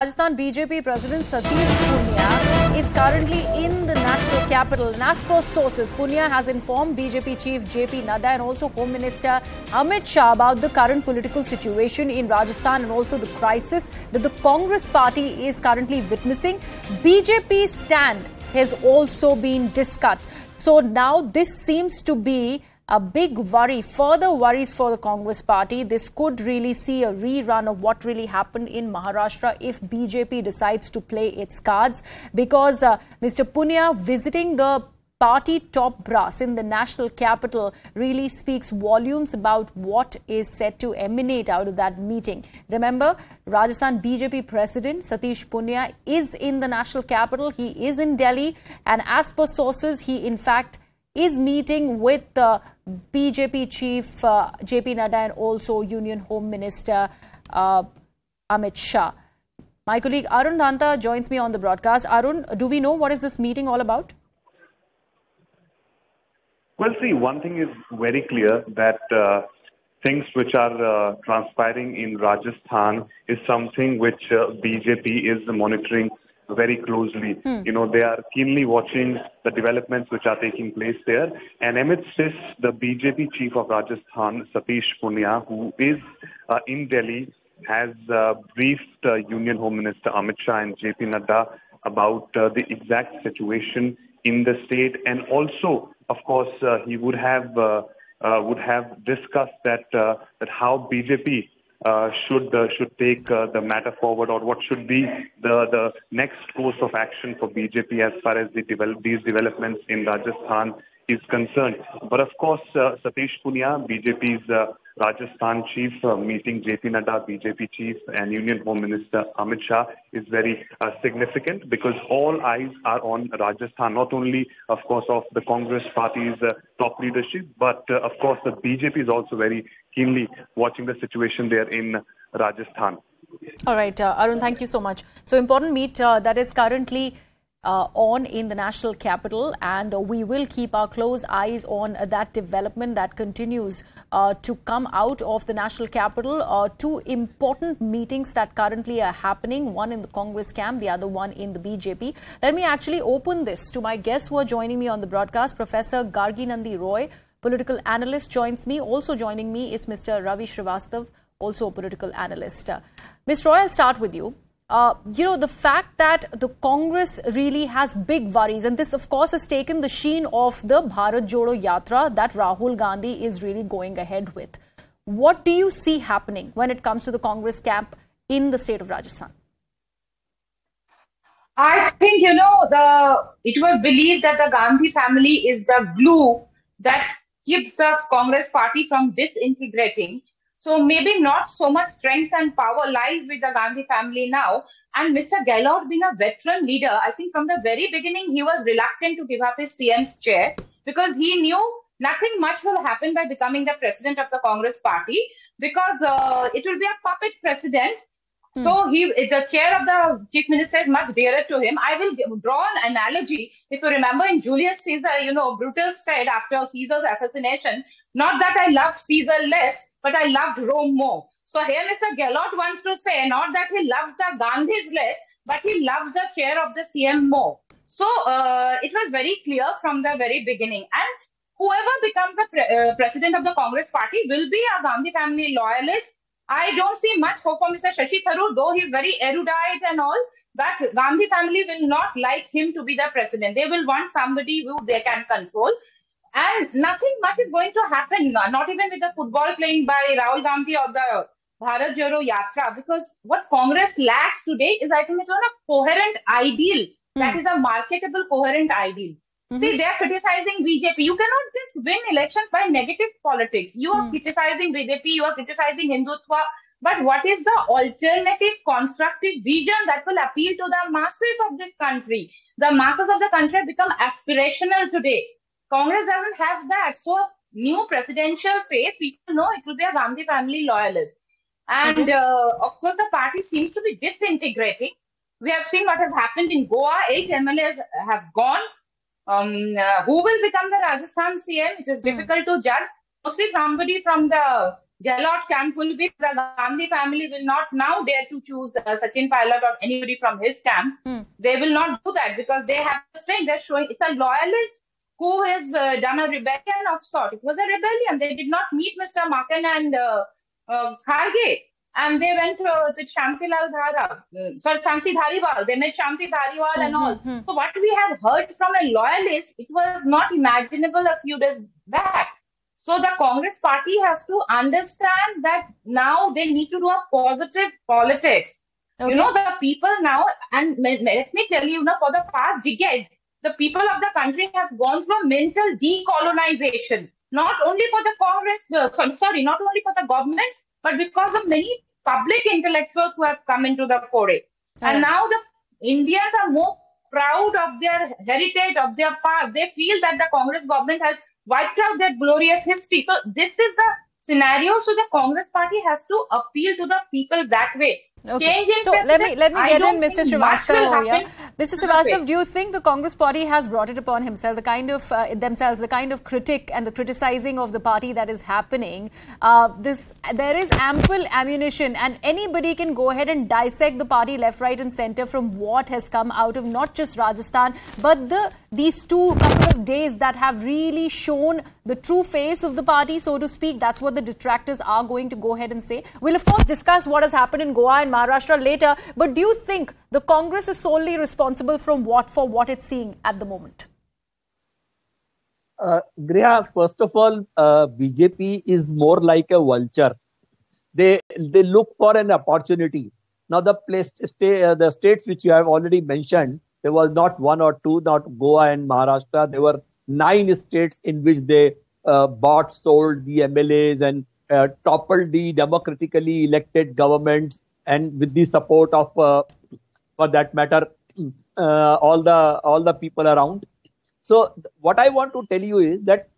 Rajasthan BJP President Satish Poonia is currently in the national capital. And as per sources, Poonia has informed BJP Chief JP Nadda and also Home Minister Amit Shah about the current political situation in Rajasthan and also the crisis that the Congress party is currently witnessing. BJP's stand has also been discussed. So now this seems to be a big worry, further worries for the Congress party. This could really see a rerun of what really happened in Maharashtra if BJP decides to play its cards, because Mr. Poonia visiting the party top brass in the national capital really speaks volumes about what is set to emanate out of that meeting. Remember, Rajasthan BJP President Satish Poonia is in the national capital. He is in Delhi, and as per sources, he in fact is meeting with the BJP Chief JP Nadda and also Union Home Minister Amit Shah. My colleague Arun Dhanta joins me on the broadcast. Arun, do we know what is this meeting all about? Well, see, one thing is very clear, that things which are transpiring in Rajasthan is something which BJP is monitoring very closely. You know, they are keenly watching the developments which are taking place there. And amidst this, the BJP Chief of Rajasthan, Satish Poonia, who is in Delhi, has briefed Union Home Minister Amit Shah and JP Nadda about the exact situation in the state. And also, of course, he would have discussed that how BJP should take the matter forward, or what should be the next course of action for BJP as far as these developments in Rajasthan is concerned. But of course, Satish Poonia, BJP's Rajasthan chief, meeting JP Nadda, BJP chief, and Union Home Minister Amit Shah is very significant, because all eyes are on Rajasthan, not only, of course, of the Congress party's top leadership, but of course the BJP is also very keenly watching the situation there in Rajasthan. All right, Arun, thank you so much. So important meet that is currently on in the national capital, and we will keep our close eyes on that development that continues to come out of the national capital. Two important meetings that currently are happening, one in the Congress camp, the other one in the BJP. Let me actually open this to my guests who are joining me on the broadcast. Professor Gargi Nandi Roy, political analyst, joins me. Also joining me is Mr. Ravi Srivastav, also a political analyst. Mr. Roy, I'll start with you. The fact that the Congress really has big worries, and this of course has taken the sheen of the Bharat Jodo Yatra that Rahul Gandhi is really going ahead with. What do you see happening when it comes to the Congress camp in the state of Rajasthan? I think, it was believed that the Gandhi family is the glue that keeps the Congress party from disintegrating. So maybe not so much strength and power lies with the Gandhi family now. And Mr. Gehlot, being a veteran leader, I think from the very beginning, he was reluctant to give up his CM's chair, because he knew nothing much will happen by becoming the president of the Congress party, because it will be a puppet president. So the chair of the chief minister is much dearer to him. I will draw an analogy. If you remember in Julius Caesar, Brutus said after Caesar's assassination, not that I loved Caesar less, but I loved Rome more. So here Mr. Gehlot wants to say not that he loves the Gandhis less, but he loves the chair of the CM more. So it was very clear from the very beginning. And whoever becomes the president of the Congress party will be a Gandhi family loyalist. I don't see much hope for Mr. Shashi Tharoor, though he's very erudite and all, but Gandhi family will not like him to be the president. They will want somebody who they can control. And nothing much is going to happen, not even with the football playing by Rahul Gandhi or the Bharat Jodo Yatra, because what Congress lacks today is, I think, it's not a coherent ideal. That is a marketable, coherent ideal. See, they are criticizing BJP. You cannot just win elections by negative politics. You are criticizing BJP, you are criticizing Hindutva. But what is the alternative constructive vision that will appeal to the masses of this country? The masses of the country have become aspirational today. Congress doesn't have that. So, new presidential phase, people know it will be a Gandhi family loyalist. And of course, the party seems to be disintegrating. We have seen what has happened in Goa. 8 MLAs have gone. Who will become the Rajasthan CM? It is difficult to judge. Mostly somebody from the Gehlot camp will be, the Gandhi family will not now dare to choose Sachin Pilot or anybody from his camp. They will not do that because they have this thing. They're showing it's a loyalist who has done a rebellion of sort. It was a rebellion. They did not meet Mr. Maken and Kharge. And they went to Shanti Dhariwal. They met Shanti Dhariwal and all. So what we have heard from a loyalist, it was not imaginable a few days back. So the Congress party has to understand that now they need to do a positive politics. Okay. You know, the people now, and let me tell you, for the past decade, the people of the country have gone through mental decolonization. Not only for the Congress, not only for the government, but because of many public intellectuals who have come into the foray. And now the Indians are more proud of their heritage, of their past. They feel that the Congress government has wiped out their glorious history. So this is the scenario. So the Congress party has to appeal to the people that way. Okay. Change in let me get in Mr. Srivastava here. Mr. Srivastava, do you think the Congress party has brought it upon himself, the kind of critic and the criticizing of the party that is happening? There is ample ammunition, and anybody can go ahead and dissect the party left, right, and centre from what has come out of not just Rajasthan, but these couple of days that have really shown the true face of the party, so to speak. That's what the detractors are going to go ahead and say. We'll of course discuss what has happened in Goa and Maharashtra later, but do you think the Congress is solely responsible for what it's seeing at the moment? Griha, first of all, BJP is more like a vulture. They look for an opportunity. Now the states which you have already mentioned, there was not one or two, not Goa and Maharashtra. There were 9 states in which they bought, sold the MLAs and toppled the democratically elected governments, and with the support of, for that matter, all the people around. So what I want to tell you is that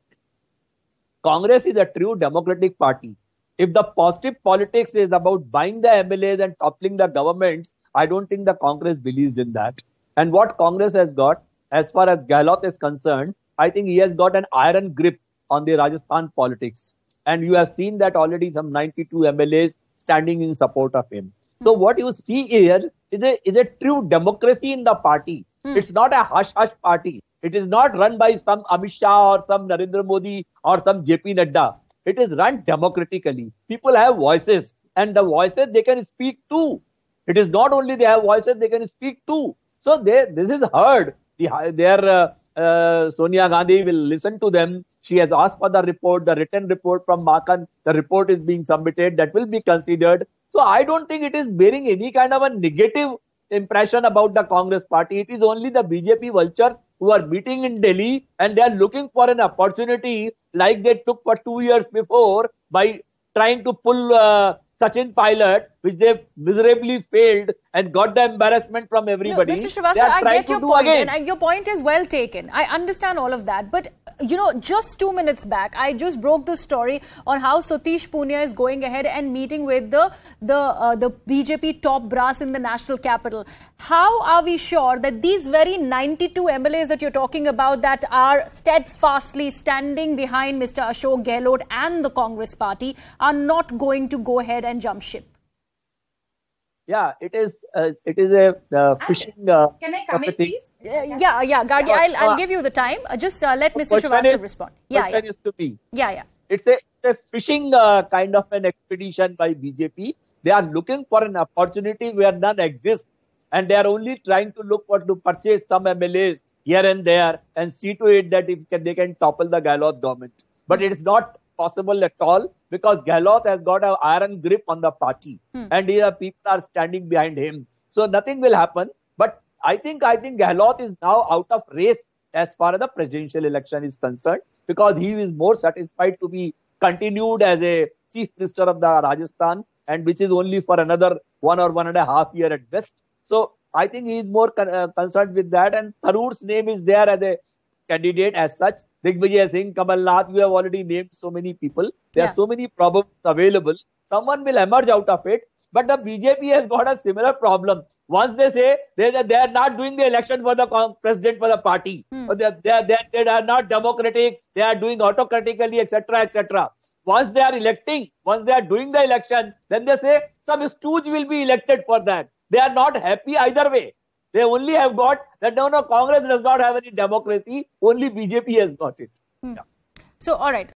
Congress is a true democratic party. If the positive politics is about buying the MLAs and toppling the governments, I don't think the Congress believes in that. And what Congress has got, as far as Gehlot is concerned, I think he has got an iron grip on the Rajasthan politics. And you have seen that already some 92 MLAs standing in support of him. So what you see here is a true democracy in the party. It's not a hush-hush party. It is not run by some Amit Shah or some Narendra Modi or some JP Nadda. It is run democratically. People have voices, and the voices they can speak too. It is not only they have voices, they can speak too. So this is heard. Sonia Gandhi will listen to them. She has asked for the report, the written report from Maken. The report is being submitted. That will be considered. So I don't think it is bearing any kind of a negative impression about the Congress party. It is only the BJP vultures who are meeting in Delhi, and they are looking for an opportunity like they took for 2 years before by trying to pull Sachin Pilot, which they miserably failed and got the embarrassment from everybody. No, Mr. Srivastava, I get your point, and your point is well taken. I understand all of that, but just 2 minutes back, I just broke the story on how Satish Poonia is going ahead and meeting with the BJP top brass in the national capital. How are we sure that these very 92 MLAs that you're talking about that are steadfastly standing behind Mr. Ashok Gehlot and the Congress party are not going to go ahead and jump ship? Yeah, it is a fishing. Can I come in, please? Yeah, Gargi, I'll give you the time. Just let Mr. Srivastava respond. Question is to me. Yeah. It's a fishing kind of an expedition by BJP. They are looking for an opportunity where none exists, and they are only trying to look to purchase some MLAs here and there and see to it that they can topple the Gehlot government. But it is not possible at all, because Gehlot has got an iron grip on the party, and here people are standing behind him. So nothing will happen. But I think Gehlot is now out of race as far as the presidential election is concerned, because he is more satisfied to be continued as a chief minister of the Rajasthan, and which is only for another 1 or 1.5 years at best. So I think he is more concerned with that, and Tharoor's name is there as a candidate as such. Digvijay Singh, Kamal Nath, you have already named so many people. There are so many problems available. Someone will emerge out of it. But the BJP has got a similar problem. Once they say they are not doing the election for the president for the party, they are not democratic, they are doing autocratically, etc., etc. once they are electing, once they are doing the election, then they say some stooge will be elected for that. They are not happy either way. They only have got that, no, Congress does not have any democracy, only BJP has got it. So, all right.